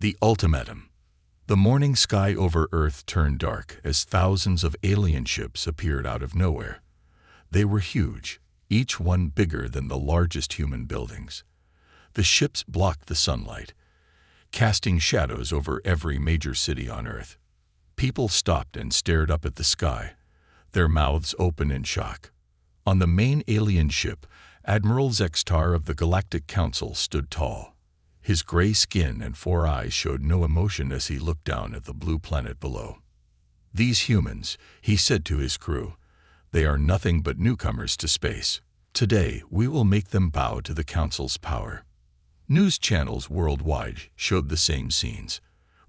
The Ultimatum. The morning sky over Earth turned dark as thousands of alien ships appeared out of nowhere. They were huge, each one bigger than the largest human buildings. The ships blocked the sunlight, casting shadows over every major city on Earth. People stopped and stared up at the sky, their mouths open in shock. On the main alien ship, Admiral Zextar of the Galactic Council stood tall. His gray skin and 4 eyes showed no emotion as he looked down at the blue planet below. "These humans," he said to his crew, "they are nothing but newcomers to space. Today, we will make them bow to the Council's power." News channels worldwide showed the same scenes.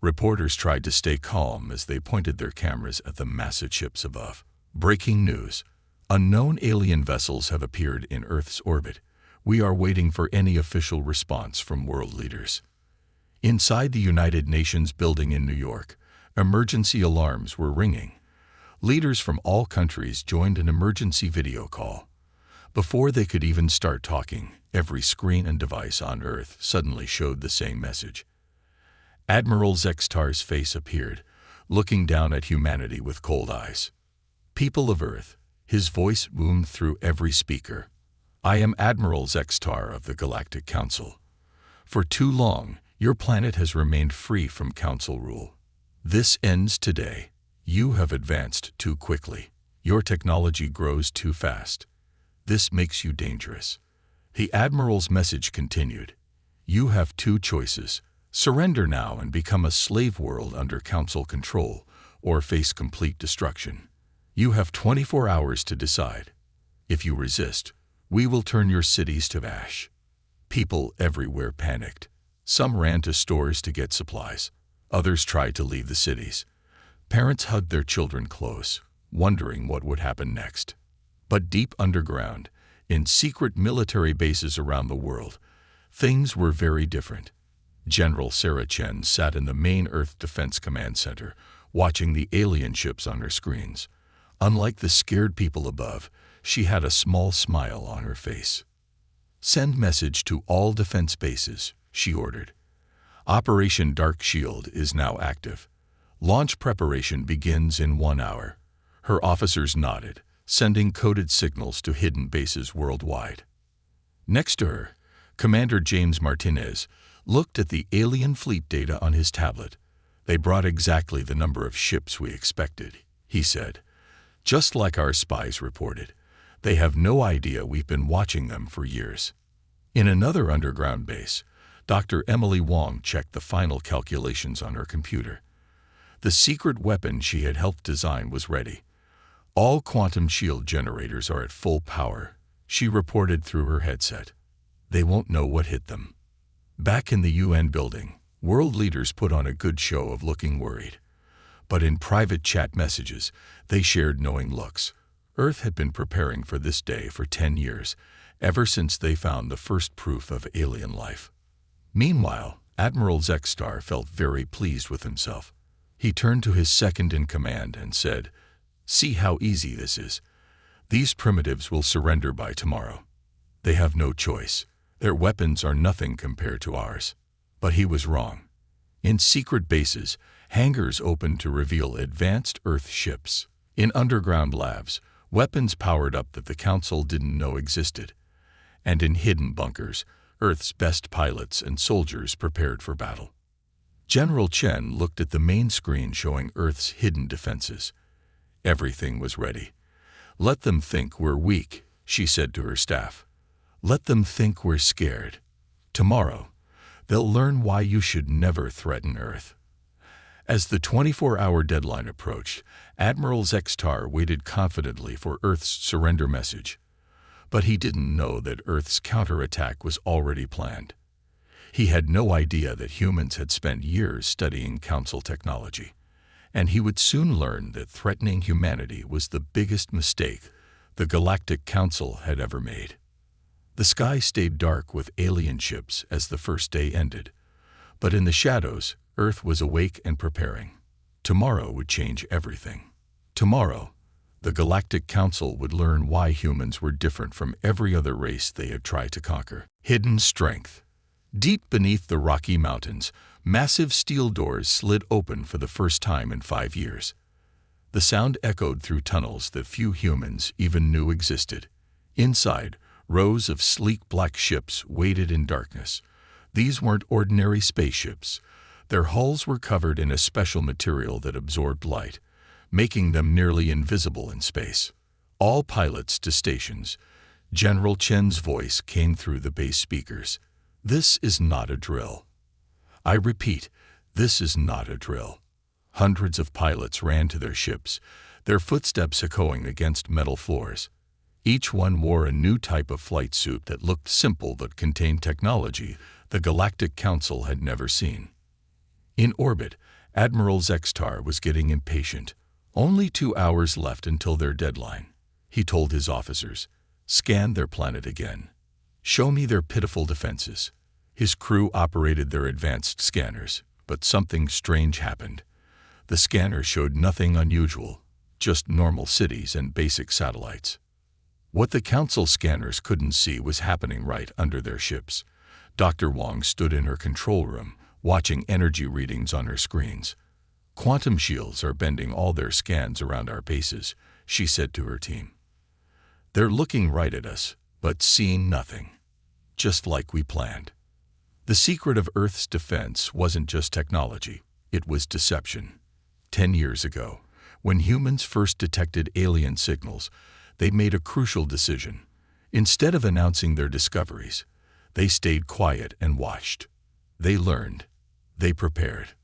Reporters tried to stay calm as they pointed their cameras at the massive ships above. Breaking news. Unknown alien vessels have appeared in Earth's orbit. We are waiting for any official response from world leaders. Inside the United Nations building in New York, emergency alarms were ringing. Leaders from all countries joined an emergency video call. Before they could even start talking, every screen and device on Earth suddenly showed the same message. Admiral Zextar's face appeared, looking down at humanity with cold eyes. "People of Earth," his voice boomed through every speaker. "I am Admiral Zextar of the Galactic Council. For too long, your planet has remained free from Council rule. This ends today. You have advanced too quickly. Your technology grows too fast. This makes you dangerous." The Admiral's message continued. "You have two choices. Surrender now and become a slave world under Council control, or face complete destruction. You have 24 hours to decide. If you resist, we will turn your cities to ash." People everywhere panicked. Some ran to stores to get supplies. Others tried to leave the cities. Parents hugged their children close, wondering what would happen next. But deep underground, in secret military bases around the world, things were very different. General Sarah Chen sat in the main Earth Defense Command Center, watching the alien ships on her screens. Unlike the scared people above, she had a small smile on her face. "Send message to all defense bases," she ordered. "Operation Dark Shield is now active. Launch preparation begins in 1 hour." Her officers nodded, sending coded signals to hidden bases worldwide. Next to her, Commander James Martinez looked at the alien fleet data on his tablet. "They brought exactly the number of ships we expected," he said. "Just like our spies reported. They have no idea we've been watching them for years." In another underground base, Dr. Emily Wong checked the final calculations on her computer. The secret weapon she had helped design was ready. "All quantum shield generators are at full power," she reported through her headset. "They won't know what hit them." Back in the UN building, world leaders put on a good show of looking worried. But in private chat messages, they shared knowing looks. Earth had been preparing for this day for 10 years, ever since they found the first proof of alien life. Meanwhile, Admiral Zextar felt very pleased with himself. He turned to his second-in-command and said, "See how easy this is. These primitives will surrender by tomorrow. They have no choice. Their weapons are nothing compared to ours." But he was wrong. In secret bases, hangars opened to reveal advanced Earth ships. In underground labs, weapons powered up that the Council didn't know existed. And in hidden bunkers, Earth's best pilots and soldiers prepared for battle. General Chen looked at the main screen showing Earth's hidden defenses. Everything was ready. "Let them think we're weak," she said to her staff. "Let them think we're scared. Tomorrow, they'll learn why you should never threaten Earth." As the 24-hour deadline approached, Admiral Zextar waited confidently for Earth's surrender message. But he didn't know that Earth's counterattack was already planned. He had no idea that humans had spent years studying Council technology, and he would soon learn that threatening humanity was the biggest mistake the Galactic Council had ever made. The sky stayed dark with alien ships as the first day ended, but in the shadows, Earth was awake and preparing. Tomorrow would change everything. Tomorrow, the Galactic Council would learn why humans were different from every other race they had tried to conquer. Hidden strength. Deep beneath the Rocky Mountains, Massive steel doors slid open for the first time in 5 years. The sound echoed through tunnels that few humans even knew existed. Inside, rows of sleek black ships waited in darkness. These weren't ordinary spaceships. Their hulls were covered in a special material that absorbed light, making them nearly invisible in space. All pilots to stations. General Chen's voice came through the base speakers. This is not a drill. I repeat, this is not a drill. Hundreds of pilots ran to their ships, their footsteps echoing against metal floors. Each one wore a new type of flight suit that looked simple but contained technology the Galactic Council had never seen. In orbit, Admiral Zextar was getting impatient. Only 2 hours left until their deadline. He told his officers, "Scan their planet again. Show me their pitiful defenses." His crew operated their advanced scanners, but something strange happened. The scanner showed nothing unusual, just normal cities and basic satellites. What the Council scanners couldn't see was happening right under their ships. Dr. Wong stood in her control room, watching energy readings on her screens. "Quantum shields are bending all their scans around our bases," she said to her team. "They're looking right at us, but seeing nothing. Just like we planned." The secret of Earth's defense wasn't just technology, it was deception. 10 years ago, when humans first detected alien signals, they made a crucial decision. Instead of announcing their discoveries, they stayed quiet and watched. They learned. They prepared.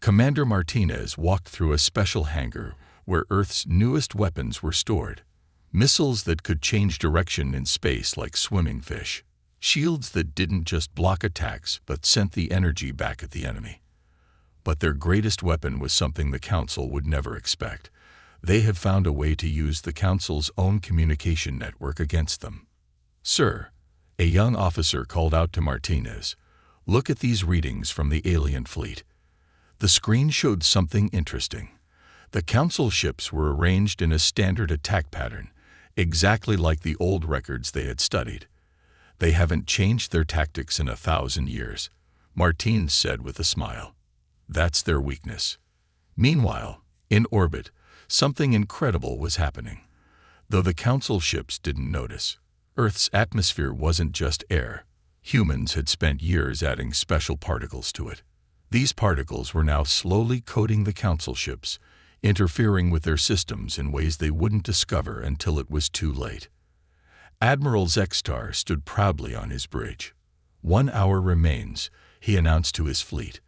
Commander Martinez walked through a special hangar where Earth's newest weapons were stored. Missiles that could change direction in space like swimming fish. Shields that didn't just block attacks but sent the energy back at the enemy. But their greatest weapon was something the Council would never expect. They had found a way to use the Council's own communication network against them. "Sir," a young officer called out to Martinez, "look at these readings from the alien fleet." The screen showed something interesting. The Council ships were arranged in a standard attack pattern, exactly like the old records they had studied. "They haven't changed their tactics in 1,000 years," Martinez said with a smile. "That's their weakness." Meanwhile, in orbit, something incredible was happening. Though the Council ships didn't notice, Earth's atmosphere wasn't just air. Humans had spent years adding special particles to it. These particles were now slowly coating the Council ships, interfering with their systems in ways they wouldn't discover until it was too late. Admiral Zextar stood proudly on his bridge. 1 hour remains, he announced to his fleet.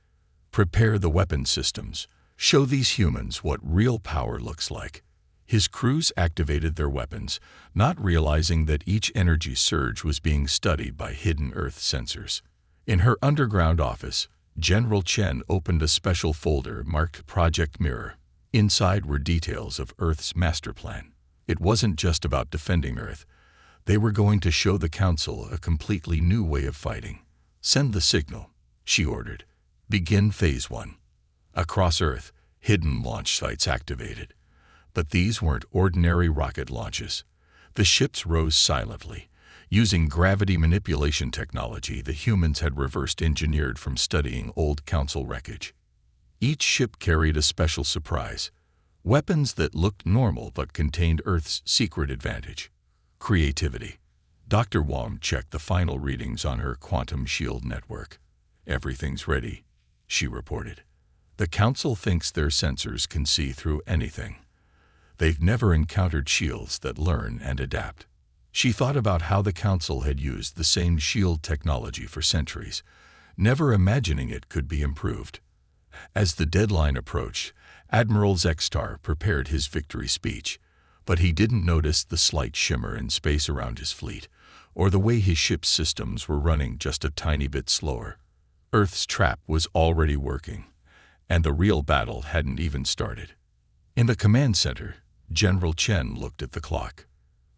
"Prepare the weapon systems. Show these humans what real power looks like." His crews activated their weapons, not realizing that each energy surge was being studied by hidden Earth sensors. In her underground office, General Chen opened a special folder marked Project Mirror. Inside were details of Earth's master plan. It wasn't just about defending Earth. They were going to show the Council a completely new way of fighting. "Send the signal," she ordered. "Begin Phase 1. Across Earth, hidden launch sites activated. But these weren't ordinary rocket launches. The ships rose silently, using gravity manipulation technology the humans had reverse engineered from studying old Council wreckage. Each ship carried a special surprise, weapons that looked normal but contained Earth's secret advantage: creativity. Dr. Wong checked the final readings on her quantum shield network. "Everything's ready," she reported. "The Council thinks their sensors can see through anything. They've never encountered shields that learn and adapt." She thought about how the Council had used the same shield technology for centuries, never imagining it could be improved. As the deadline approached, Admiral Zextar prepared his victory speech, but he didn't notice the slight shimmer in space around his fleet, or the way his ship's systems were running just a tiny bit slower. Earth's trap was already working, and the real battle hadn't even started. In the command center, General Chen looked at the clock.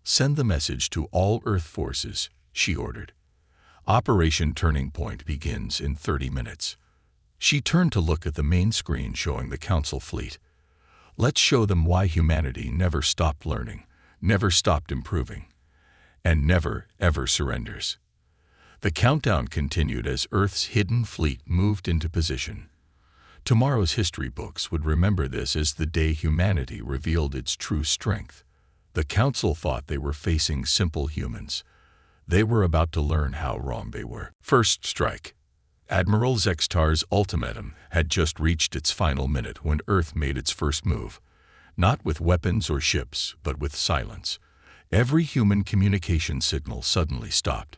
"Send the message to all Earth forces," she ordered. "Operation Turning Point begins in 30 minutes. She turned to look at the main screen showing the Council fleet. "Let's show them why humanity never stopped learning, never stopped improving, and never, ever surrenders." The countdown continued as Earth's hidden fleet moved into position. Tomorrow's history books would remember this as the day humanity revealed its true strength. The Council thought they were facing simple humans. They were about to learn how wrong they were. First strike. Admiral Zextar's ultimatum had just reached its final minute when Earth made its first move. Not with weapons or ships, but with silence. Every human communication signal suddenly stopped.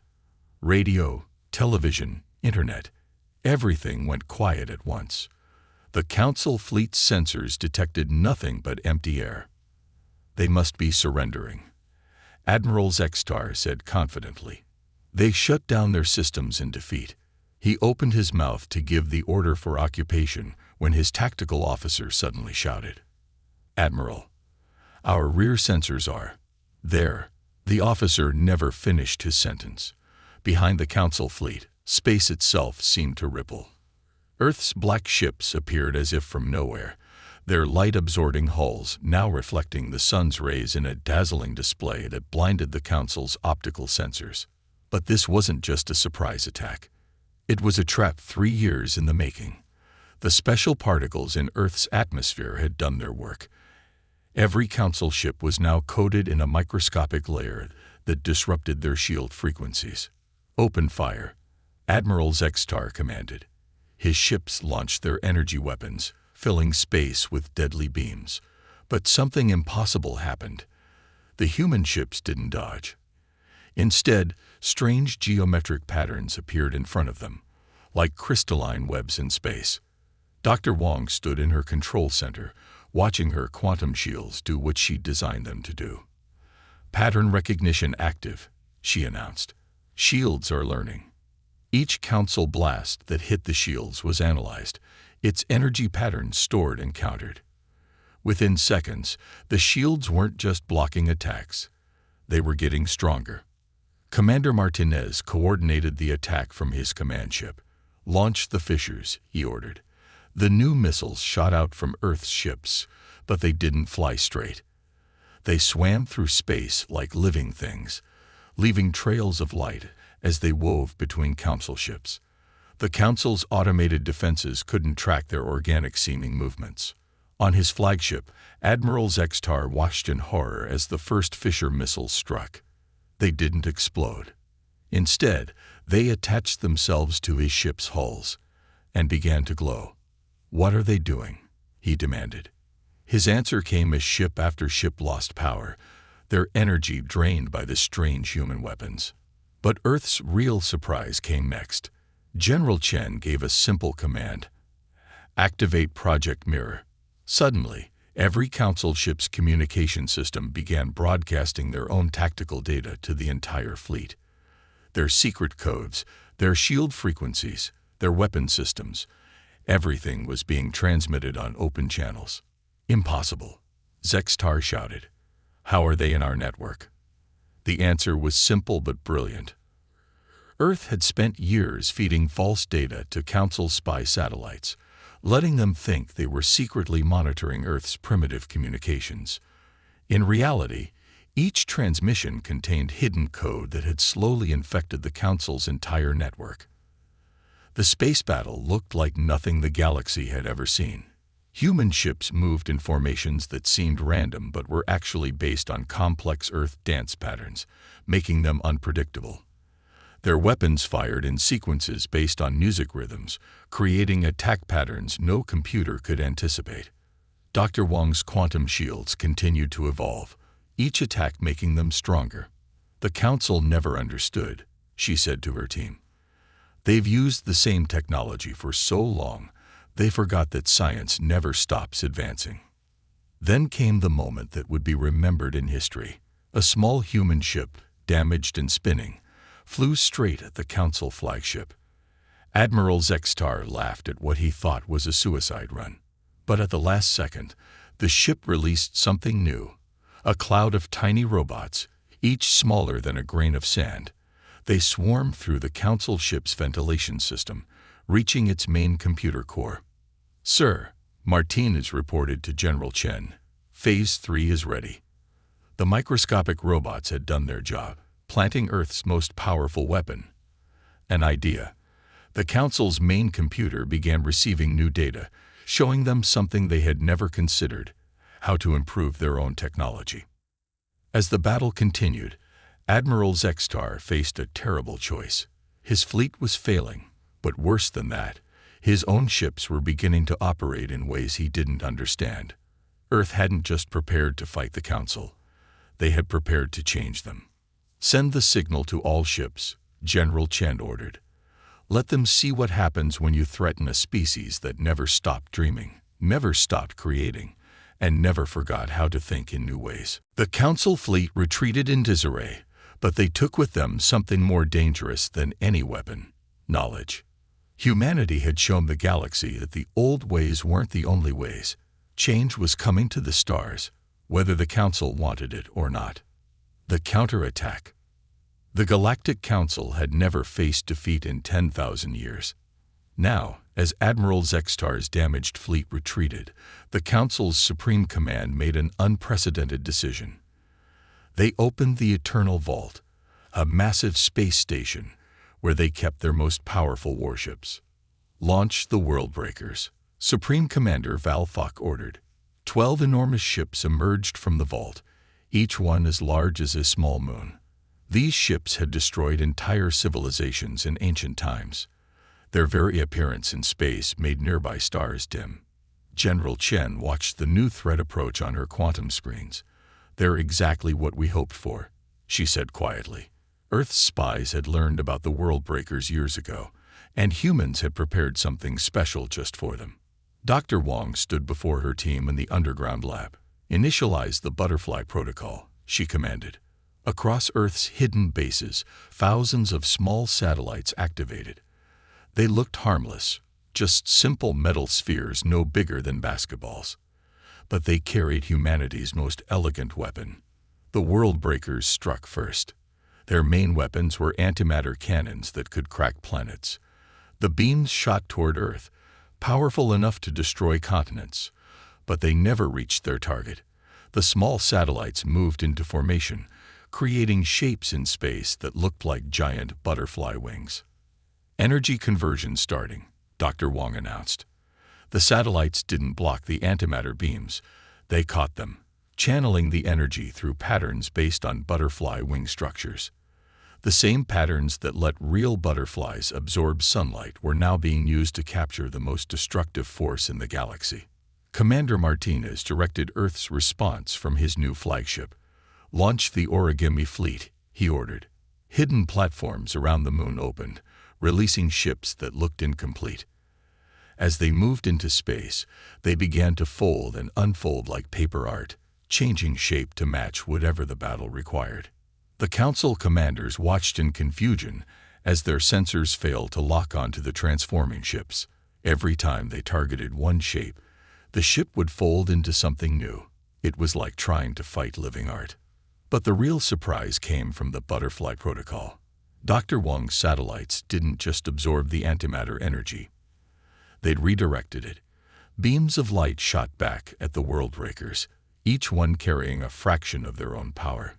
Radio, television, internet, everything went quiet at once. The Council fleet's sensors detected nothing but empty air. They must be surrendering, Admiral Zextar said confidently. They shut down their systems in defeat. He opened his mouth to give the order for occupation when his tactical officer suddenly shouted, "Admiral, our rear sensors are there." The officer never finished his sentence. Behind the Council fleet, space itself seemed to ripple. Earth's black ships appeared as if from nowhere, their light-absorbing hulls now reflecting the sun's rays in a dazzling display that blinded the Council's optical sensors. But this wasn't just a surprise attack. It was a trap 3 years in the making. The special particles in Earth's atmosphere had done their work. Every Council ship was now coated in a microscopic layer that disrupted their shield frequencies. "Open fire," Admiral Zextar commanded. His ships launched their energy weapons, filling space with deadly beams. But something impossible happened. The human ships didn't dodge. Instead, strange geometric patterns appeared in front of them, like crystalline webs in space. Dr. Wong stood in her control center, watching her quantum shields do what she designed them to do. "Pattern recognition active," she announced. "Shields are learning." Each Council blast that hit the shields was analyzed, its energy patterns stored and countered. Within seconds, the shields weren't just blocking attacks. They were getting stronger. Commander Martinez coordinated the attack from his command ship. "Launch the fissures," he ordered. The new missiles shot out from Earth's ships, but they didn't fly straight. They swam through space like living things, leaving trails of light as they wove between Council ships. The Council's automated defenses couldn't track their organic-seeming movements. On his flagship, Admiral Zextar watched in horror as the first fissure missiles struck. They didn't explode. Instead, they attached themselves to his ship's hulls and began to glow. "What are they doing?" he demanded. His answer came as ship after ship lost power, their energy drained by the strange human weapons. But Earth's real surprise came next. General Chen gave a simple command: "Activate Project Mirror." Suddenly, every Council ship's communication system began broadcasting their own tactical data to the entire fleet. Their secret codes, their shield frequencies, their weapon systems, everything was being transmitted on open channels. "Impossible," Zextar shouted. "How are they in our network?" The answer was simple but brilliant. Earth had spent years feeding false data to Council spy satellites, letting them think they were secretly monitoring Earth's primitive communications. In reality, each transmission contained hidden code that had slowly infected the Council's entire network. The space battle looked like nothing the galaxy had ever seen. Human ships moved in formations that seemed random but were actually based on complex Earth dance patterns, making them unpredictable. Their weapons fired in sequences based on music rhythms, creating attack patterns no computer could anticipate. Dr. Wong's quantum shields continued to evolve, each attack making them stronger. "The Council never understood," she said to her team. "They've used the same technology for so long, they forgot that science never stops advancing." Then came the moment that would be remembered in history. A small human ship, damaged and spinning, flew straight at the Council flagship. Admiral Zextar laughed at what he thought was a suicide run. But at the last second, the ship released something new. A cloud of tiny robots, each smaller than a grain of sand. They swarmed through the Council ship's ventilation system, reaching its main computer core. "Sir," Martinez reported to General Chen, "Phase 3 is ready." The microscopic robots had done their job, planting Earth's most powerful weapon. An idea. The Council's main computer began receiving new data, showing them something they had never considered: how to improve their own technology. As the battle continued, Admiral Zextar faced a terrible choice. His fleet was failing, but worse than that, his own ships were beginning to operate in ways he didn't understand. Earth hadn't just prepared to fight the Council. They had prepared to change them. "Send the signal to all ships," General Chen ordered. "Let them see what happens when you threaten a species that never stopped dreaming, never stopped creating, and never forgot how to think in new ways." The Council fleet retreated in disarray, but they took with them something more dangerous than any weapon: knowledge. Humanity had shown the galaxy that the old ways weren't the only ways. Change was coming to the stars, whether the Council wanted it or not. The counterattack. The Galactic Council had never faced defeat in 10,000 years. Now, as Admiral Zextar's damaged fleet retreated, the Council's Supreme Command made an unprecedented decision. They opened the Eternal Vault, a massive space station where they kept their most powerful warships. "Launch the World Breakers," Supreme Commander Val Fock ordered. 12 enormous ships emerged from the vault, each one as large as a small moon. These ships had destroyed entire civilizations in ancient times. Their very appearance in space made nearby stars dim. General Chen watched the new threat approach on her quantum screens. "They're exactly what we hoped for," she said quietly. Earth's spies had learned about the World Breakers years ago, and humans had prepared something special just for them. Dr. Wong stood before her team in the underground lab. "Initialize the butterfly protocol," she commanded. Across Earth's hidden bases, thousands of small satellites activated. They looked harmless, just simple metal spheres no bigger than basketballs. But they carried humanity's most elegant weapon. The World Breakers struck first. Their main weapons were antimatter cannons that could crack planets. The beams shot toward Earth, powerful enough to destroy continents, but they never reached their target. The small satellites moved into formation, creating shapes in space that looked like giant butterfly wings. "Energy conversion starting," Dr. Wong announced. The satellites didn't block the antimatter beams. They caught them, channeling the energy through patterns based on butterfly wing structures. The same patterns that let real butterflies absorb sunlight were now being used to capture the most destructive force in the galaxy. Commander Martinez directed Earth's response from his new flagship. "Launch the Origami fleet," he ordered. Hidden platforms around the moon opened, releasing ships that looked incomplete. As they moved into space, they began to fold and unfold like paper art, changing shape to match whatever the battle required. The Council commanders watched in confusion as their sensors failed to lock onto the transforming ships. Every time they targeted one shape, the ship would fold into something new. It was like trying to fight living art. But the real surprise came from the butterfly protocol. Dr. Wong's satellites didn't just absorb the antimatter energy. They'd redirected it. Beams of light shot back at the World Breakers, each one carrying a fraction of their own power.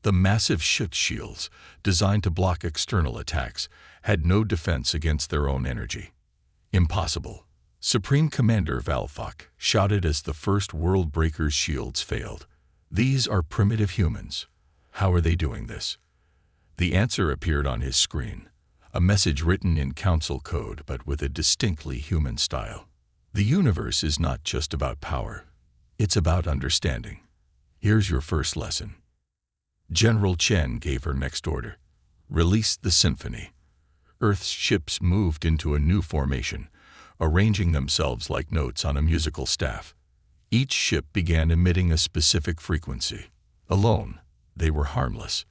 The massive ship shields, designed to block external attacks, had no defense against their own energy. "Impossible," Supreme Commander Val Fock shouted as the first World Breaker's shields failed. "These are primitive humans. How are they doing this?" The answer appeared on his screen, a message written in Council code but with a distinctly human style. "The universe is not just about power. It's about understanding. Here's your first lesson." General Chen gave her next order. "Release the symphony." Earth's ships moved into a new formation, arranging themselves like notes on a musical staff. Each ship began emitting a specific frequency. Alone, they were harmless.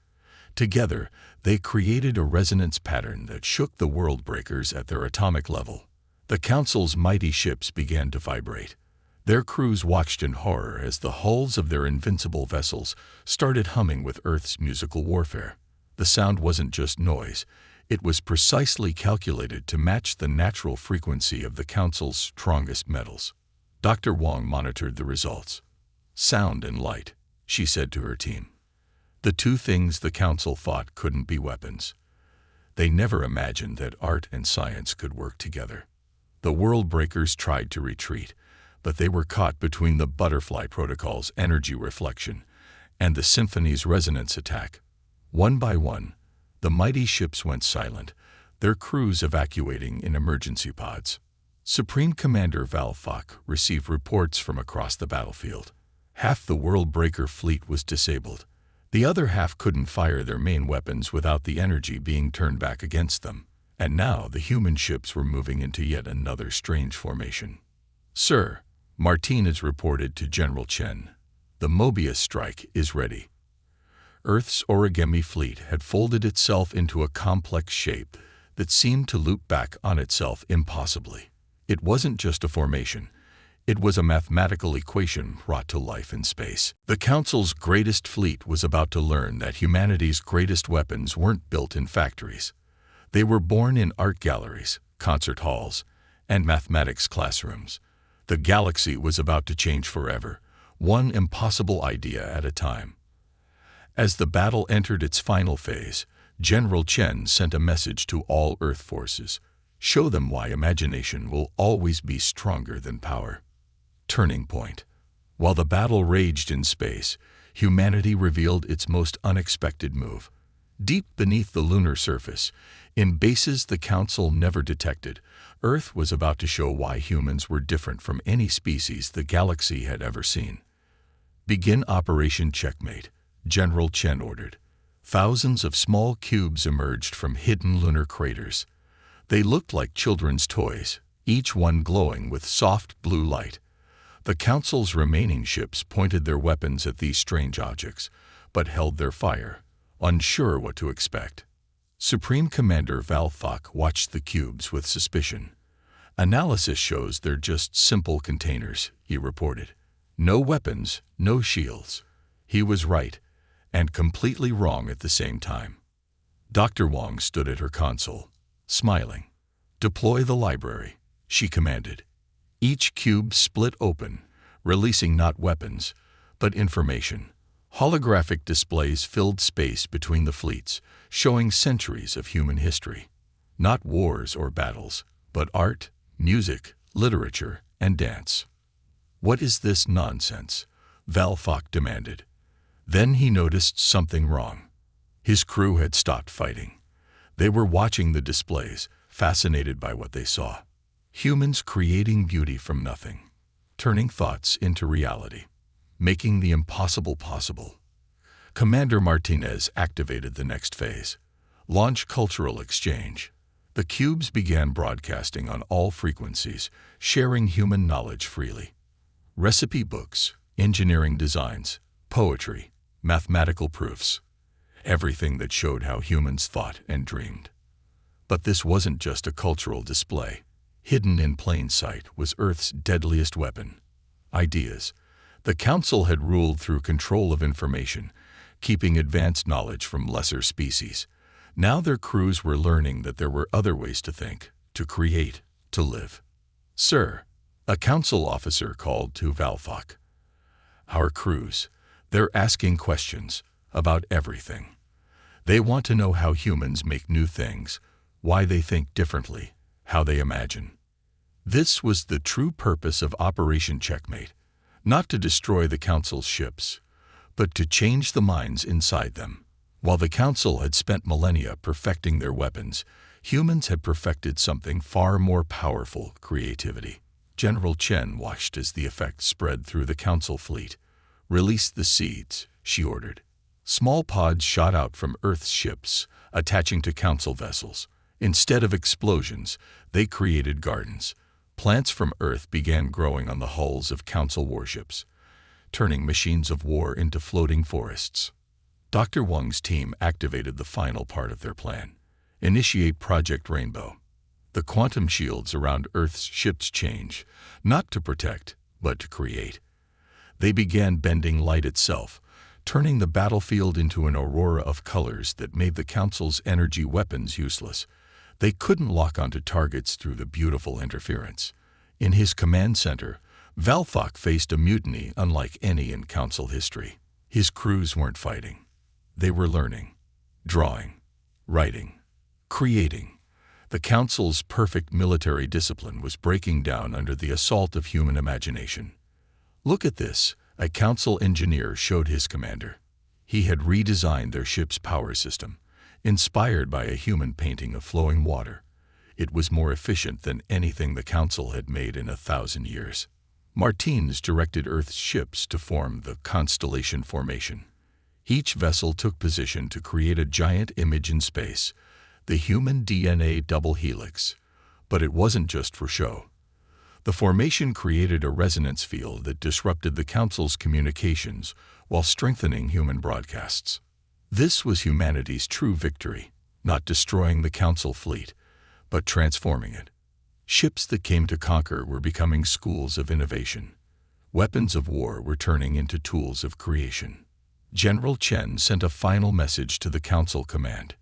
Together, they created a resonance pattern that shook the World Breakers at their atomic level. The Council's mighty ships began to vibrate. Their crews watched in horror as the hulls of their invincible vessels started humming with Earth's musical warfare. The sound wasn't just noise. It was precisely calculated to match the natural frequency of the Council's strongest metals. Dr. Wong monitored the results. "Sound and light," she said to her team. "The two things the Council thought couldn't be weapons. They never imagined that art and science could work together. The world breakers tried to retreat, but they were caught between the butterfly protocol's energy reflection and the symphony's resonance attack. One by one, the mighty ships went silent, their crews evacuating in emergency pods. Supreme Commander Valfok received reports from across the battlefield. Half the world breaker fleet was disabled. The other half couldn't fire their main weapons without the energy being turned back against them. And now the human ships were moving into yet another strange formation. "Sir," Martinez reported to General Chen, "the Mobius strike is ready." Earth's origami fleet had folded itself into a complex shape that seemed to loop back on itself impossibly. It wasn't just a formation. It was a mathematical equation brought to life in space. The Council's greatest fleet was about to learn that humanity's greatest weapons weren't built in factories. They were born in art galleries, concert halls, and mathematics classrooms. The galaxy was about to change forever, one impossible idea at a time. As the battle entered its final phase, General Chen sent a message to all Earth forces. Show them why imagination will always be stronger than power. Turning point. While the battle raged in space, humanity revealed its most unexpected move. Deep beneath the lunar surface, in bases the Council never detected, Earth was about to show why humans were different from any species the galaxy had ever seen. "Begin Operation Checkmate," General Chen ordered. Thousands of small cubes emerged from hidden lunar craters. They looked like children's toys, each one glowing with soft blue light. The Council's remaining ships pointed their weapons at these strange objects, but held their fire, unsure what to expect. Supreme Commander Valfok watched the cubes with suspicion. "Analysis shows they're just simple containers," he reported. "No weapons, no shields." He was right, and completely wrong at the same time. Dr. Wong stood at her console, smiling. "Deploy the library," she commanded. Each cube split open, releasing not weapons, but information. Holographic displays filled space between the fleets, showing centuries of human history. Not wars or battles, but art, music, literature, and dance. "What is this nonsense?" Valfok demanded. Then he noticed something wrong. His crew had stopped fighting. They were watching the displays, fascinated by what they saw. Humans creating beauty from nothing, turning thoughts into reality, making the impossible possible. Commander Martinez activated the next phase. Launch cultural exchange. The cubes began broadcasting on all frequencies, sharing human knowledge freely. Recipe books, engineering designs, poetry, mathematical proofs. Everything that showed how humans thought and dreamed. But this wasn't just a cultural display. Hidden in plain sight was Earth's deadliest weapon: ideas. The Council had ruled through control of information, keeping advanced knowledge from lesser species. Now their crews were learning that there were other ways to think, to create, to live. "Sir," a Council officer called to Valfok. "Our crews, they're asking questions about everything. They want to know how humans make new things, why they think differently, how they imagine." This was the true purpose of Operation Checkmate, not to destroy the Council's ships, but to change the minds inside them. While the Council had spent millennia perfecting their weapons, humans had perfected something far more powerful: creativity. General Chen watched as the effect spread through the Council fleet. "Release the seeds," she ordered. Small pods shot out from Earth's ships, attaching to Council vessels. Instead of explosions, they created gardens. Plants from Earth began growing on the hulls of Council warships, turning machines of war into floating forests. Dr. Wong's team activated the final part of their plan: initiate Project Rainbow. The quantum shields around Earth's ships change, not to protect, but to create. They began bending light itself, turning the battlefield into an aurora of colors that made the Council's energy weapons useless. They couldn't lock onto targets through the beautiful interference. In his command center, Valfok faced a mutiny unlike any in Council history. His crews weren't fighting. They were learning, drawing, writing, Creating. The Council's perfect military discipline was breaking down under the assault of human imagination. "Look at this," a Council engineer showed his commander. He had redesigned their ship's power system, inspired by a human painting of flowing water. It was more efficient than anything the Council had made in 1,000 years. Martins directed Earth's ships to form the constellation formation. Each vessel took position to create a giant image in space, the human DNA double helix. But it wasn't just for show. The formation created a resonance field that disrupted the Council's communications while strengthening human broadcasts. This was humanity's true victory, not destroying the Council fleet, but transforming it. Ships that came to conquer were becoming schools of innovation. Weapons of war were turning into tools of creation. General Chen sent a final message to the Council command.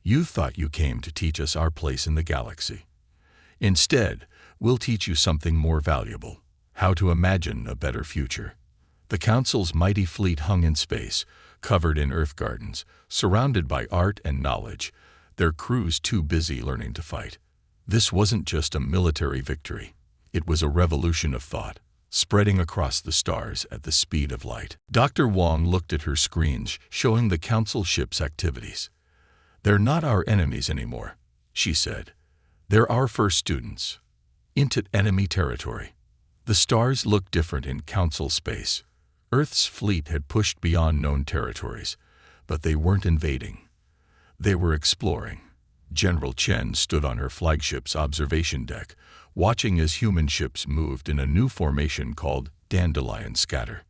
"You thought you came to teach us our place in the galaxy. Instead, we'll teach you something more valuable: how to imagine a better future." The Council's mighty fleet hung in space, covered in Earth gardens, surrounded by art and knowledge, their crews too busy learning to fight. This wasn't just a military victory. It was a revolution of thought, spreading across the stars at the speed of light. Dr. Wong looked at her screens, showing the Council ships' activities. "They're not our enemies anymore," she said. "They're our first students into enemy territory." The stars looked different in Council space. Earth's fleet had pushed beyond known territories, but they weren't invading. They were exploring. General Chen stood on her flagship's observation deck, watching as human ships moved in a new formation called Dandelion Scatter.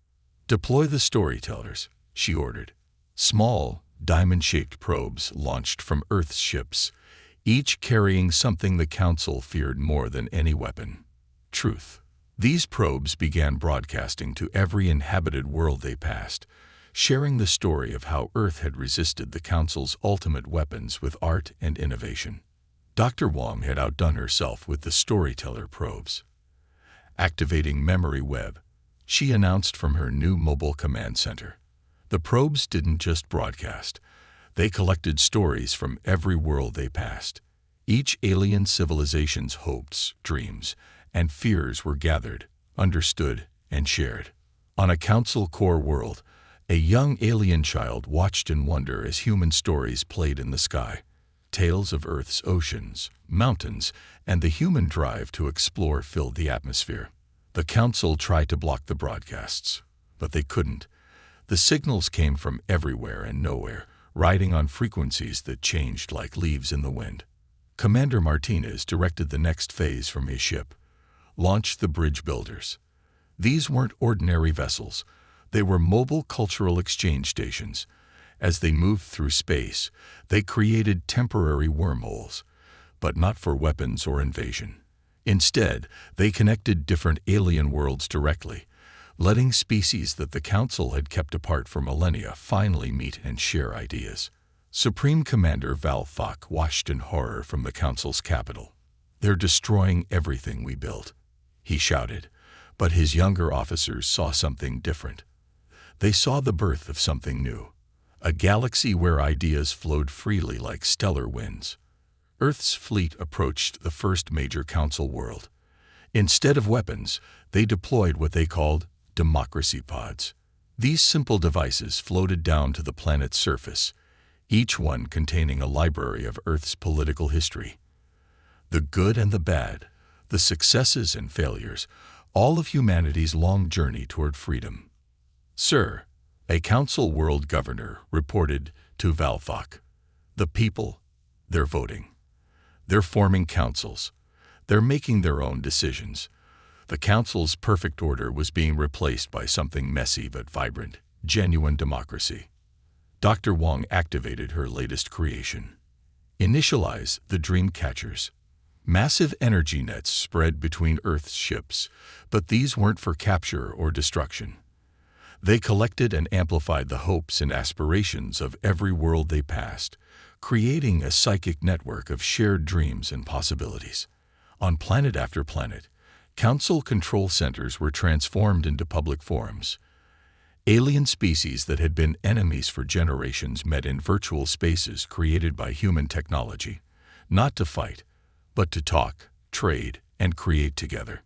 "Deploy the storytellers," she ordered. Small, diamond-shaped probes launched from Earth's ships, each carrying something the Council feared more than any weapon: truth. These probes began broadcasting to every inhabited world they passed, sharing the story of how Earth had resisted the Council's ultimate weapons with art and innovation. Dr. Wong had outdone herself with the storyteller probes. Activating Memory Web, she announced from her new mobile command center. The probes didn't just broadcast. They collected stories from every world they passed. Each alien civilization's hopes, dreams, and fears were gathered, understood, and shared. On a Council core world, a young alien child watched in wonder as human stories played in the sky. Tales of Earth's oceans, mountains, and the human drive to explore filled the atmosphere. The Council tried to block the broadcasts, but they couldn't. The signals came from everywhere and nowhere, riding on frequencies that changed like leaves in the wind. Commander Martinez directed the next phase from his ship. Launch the bridge builders. These weren't ordinary vessels. They were mobile cultural exchange stations. As they moved through space, they created temporary wormholes, but not for weapons or invasion. Instead, they connected different alien worlds directly, letting species that the Council had kept apart for millennia finally meet and share ideas. Supreme Commander Val Fock watched in horror from the Council's capital. "They're destroying everything we built," he shouted, but his younger officers saw something different. They saw the birth of something new, a galaxy where ideas flowed freely like stellar winds. Earth's fleet approached the first major Council world. Instead of weapons, they deployed what they called democracy pods. These simple devices floated down to the planet's surface, each one containing a library of Earth's political history. The good and the bad, the successes and failures, all of humanity's long journey toward freedom. "Sir," a Council world governor reported to Val Fock, "the people, they're voting. They're forming councils. They're making their own decisions." The Council's perfect order was being replaced by something messy but vibrant: genuine democracy. Dr. Wong activated her latest creation. Initialize the dream catchers. Massive energy nets spread between Earth's ships, but these weren't for capture or destruction. They collected and amplified the hopes and aspirations of every world they passed, creating a psychic network of shared dreams and possibilities. On planet after planet, Council control centers were transformed into public forums. Alien species that had been enemies for generations met in virtual spaces created by human technology, not to fight, but to talk, trade, and create together.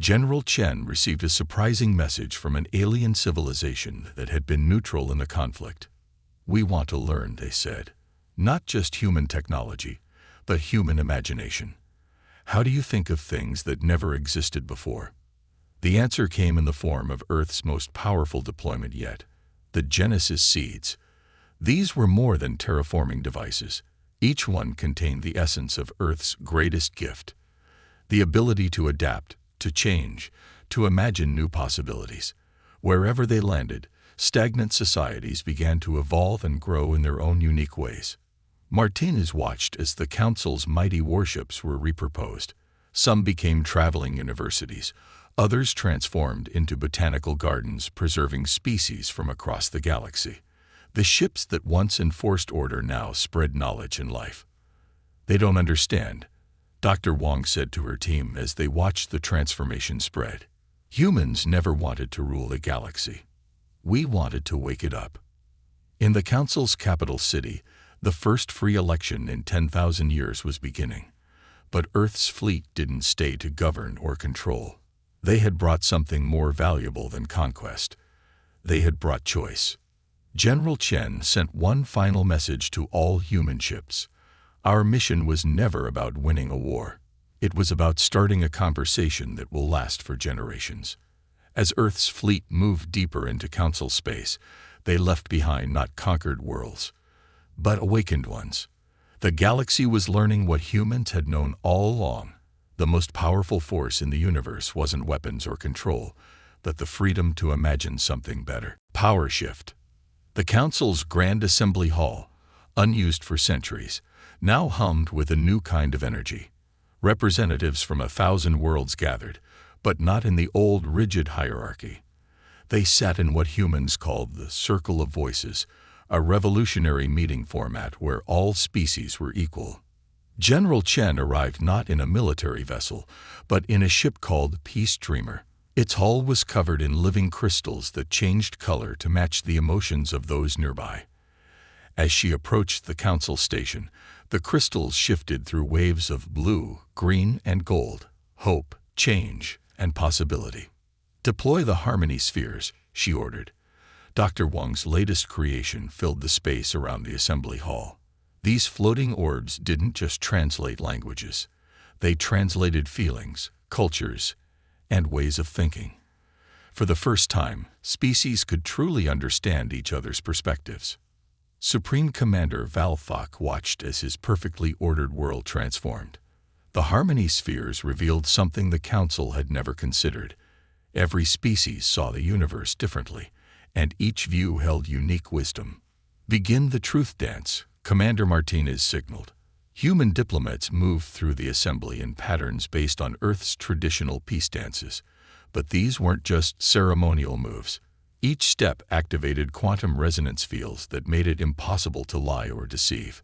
General Chen received a surprising message from an alien civilization that had been neutral in the conflict. "We want to learn," they said. "Not just human technology, but human imagination. How do you think of things that never existed before?" The answer came in the form of Earth's most powerful deployment yet, the Genesis seeds. These were more than terraforming devices. Each one contained the essence of Earth's greatest gift, the ability to adapt, to change, to imagine new possibilities. Wherever they landed, stagnant societies began to evolve and grow in their own unique ways. Martinez watched as the Council's mighty warships were repurposed. Some became traveling universities. Others transformed into botanical gardens, preserving species from across the galaxy. The ships that once enforced order now spread knowledge and life. "They don't understand," Dr. Wong said to her team as they watched the transformation spread. "Humans never wanted to rule the galaxy. We wanted to wake it up." In the Council's capital city, the first free election in 10,000 years was beginning. But Earth's fleet didn't stay to govern or control. They had brought something more valuable than conquest. They had brought choice. General Chen sent one final message to all human ships. "Our mission was never about winning a war. It was about starting a conversation that will last for generations." As Earth's fleet moved deeper into Council space, they left behind not conquered worlds, but awakened ones. The galaxy was learning what humans had known all along. The most powerful force in the universe wasn't weapons or control, but the freedom to imagine something better. Power shift. The Council's Grand Assembly Hall, unused for centuries, now hummed with a new kind of energy. Representatives from 1,000 worlds gathered, but not in the old rigid hierarchy. They sat in what humans called the Circle of Voices, a revolutionary meeting format where all species were equal. General Chen arrived not in a military vessel, but in a ship called Peace Dreamer. Its hull was covered in living crystals that changed color to match the emotions of those nearby. As she approached the Council station, the crystals shifted through waves of blue, green, and gold, hope, change, and possibility. "Deploy the harmony spheres," she ordered. Dr. Wong's latest creation filled the space around the assembly hall. These floating orbs didn't just translate languages. They translated feelings, cultures, and ways of thinking. For the first time, species could truly understand each other's perspectives. Supreme Commander Val Fock watched as his perfectly ordered world transformed. The harmony spheres revealed something the Council had never considered. Every species saw the universe differently, and each view held unique wisdom. "Begin the truth dance," Commander Martinez signaled. Human diplomats moved through the assembly in patterns based on Earth's traditional peace dances. But these weren't just ceremonial moves. Each step activated quantum resonance fields that made it impossible to lie or deceive.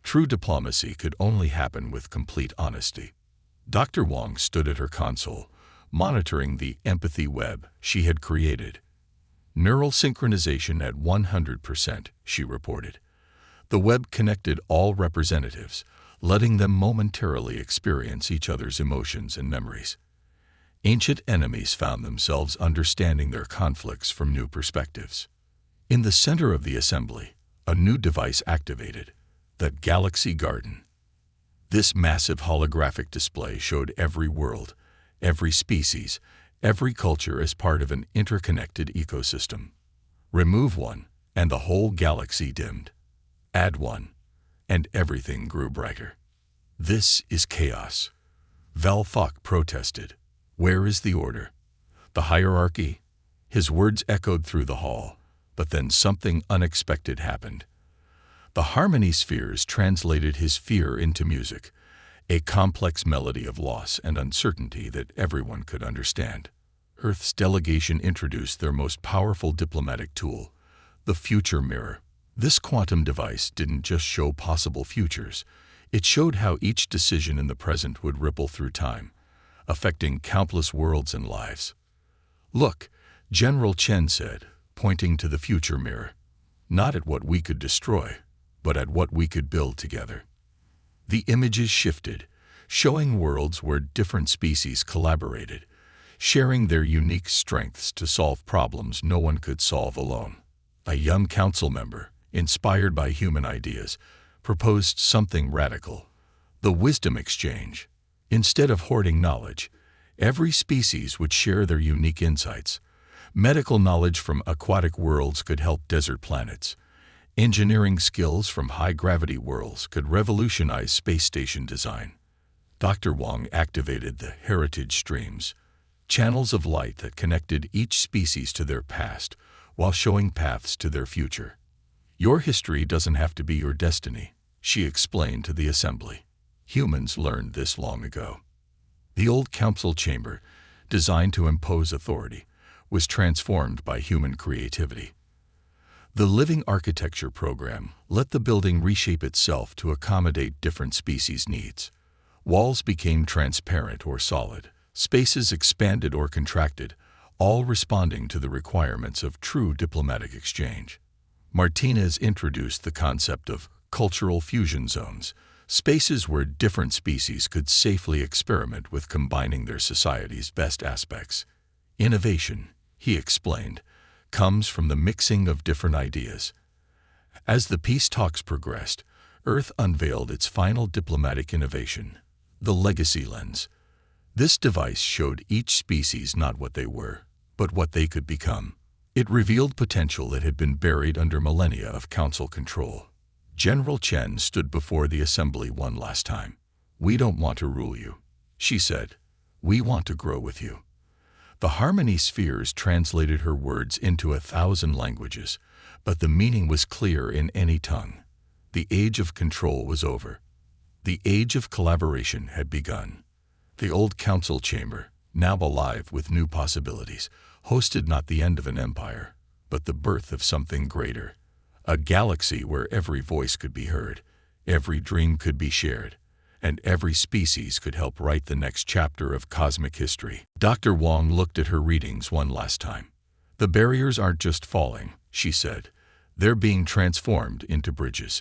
True diplomacy could only happen with complete honesty. Dr. Wong stood at her console, monitoring the empathy web she had created. "Neural synchronization at 100%, she reported. The web connected all representatives, letting them momentarily experience each other's emotions and memories. Ancient enemies found themselves understanding their conflicts from new perspectives. In the center of the assembly, a new device activated, the Galaxy Garden. This massive holographic display showed every world, every species, every culture as part of an interconnected ecosystem. Remove one, and the whole galaxy dimmed. Add one, and everything grew brighter. "This is chaos," Val Fock protested. "Where is the order? The hierarchy?" His words echoed through the hall, but then something unexpected happened. The harmony spheres translated his fear into music, a complex melody of loss and uncertainty that everyone could understand. Earth's delegation introduced their most powerful diplomatic tool, the future mirror. This quantum device didn't just show possible futures, it showed how each decision in the present would ripple through time, affecting countless worlds and lives. "Look," General Chen said, pointing to the future mirror, not at what we could destroy, but at what we could build together. The images shifted, showing worlds where different species collaborated, sharing their unique strengths to solve problems no one could solve alone. A young council member, inspired by human ideas, proposed something radical: the wisdom exchange. Instead of hoarding knowledge, every species would share their unique insights. Medical knowledge from aquatic worlds could help desert planets. Engineering skills from high-gravity worlds could revolutionize space station design. Dr. Wong activated the heritage streams, channels of light that connected each species to their past while showing paths to their future. Your history doesn't have to be your destiny, she explained to the assembly. Humans learned this long ago. The old council chamber, designed to impose authority, was transformed by human creativity. The living architecture program let the building reshape itself to accommodate different species' needs. Walls became transparent or solid, spaces expanded or contracted, all responding to the requirements of true diplomatic exchange. Martinez introduced the concept of cultural fusion zones, spaces where different species could safely experiment with combining their society's best aspects. Innovation, he explained, comes from the mixing of different ideas. As the peace talks progressed, Earth unveiled its final diplomatic innovation, the legacy lens. This device showed each species not what they were, but what they could become. It revealed potential that had been buried under millennia of council control. General Chen stood before the assembly one last time. "We don't want to rule you," she said. "We want to grow with you." The harmony spheres translated her words into 1,000 languages, but the meaning was clear in any tongue. The age of control was over. The age of collaboration had begun. The old council chamber, now alive with new possibilities, hosted not the end of an empire, but the birth of something greater. A galaxy where every voice could be heard, every dream could be shared, and every species could help write the next chapter of cosmic history. Dr. Wong looked at her readings one last time. "The barriers aren't just falling," she said. "They're being transformed into bridges."